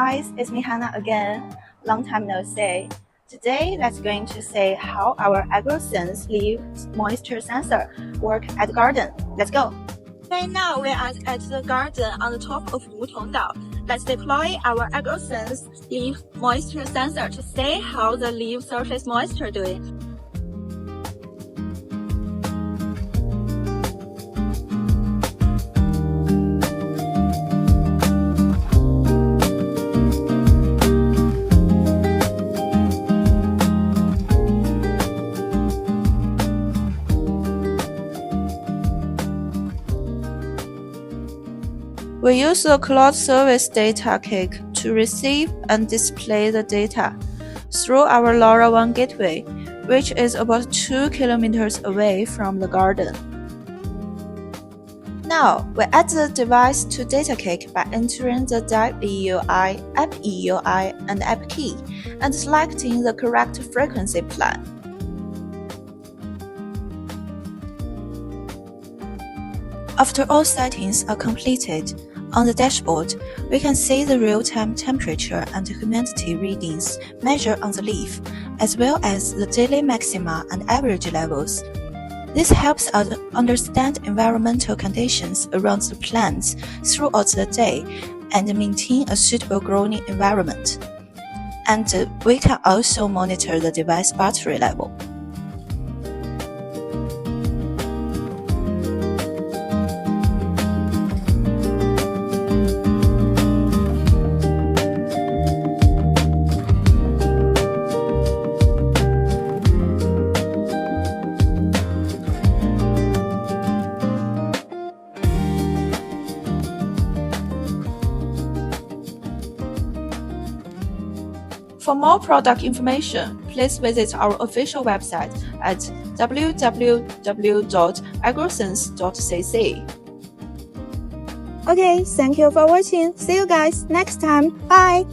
guys, it's me Hannah again. Long time no see. Today, let's going to say how our AgroSense leaf moisture sensor work at the garden. Let's go. Right now, we are at the garden on the top of Wutongdao. Let's deploy our AgroSense leaf moisture sensor to see how the leaf surface moisture doing. We use the cloud service Datacake to receive and display the data through our LoRaWAN gateway, which is about 2 kilometers away from the garden. Now, we add the device to Datacake by entering the Dev EUI, App EUI, and App key, and selecting the correct frequency plan. After all settings are completed, on the dashboard, we can see the real-time temperature and humidity readings measured on the leaf, as well as the daily maxima and average levels. This helps us understand environmental conditions around the plants throughout the day and maintain a suitable growing environment. And we can also monitor the device battery level. For more product information, please visit our official website at www.agrosense.cc. Okay, thank you for watching. See you guys next time. Bye!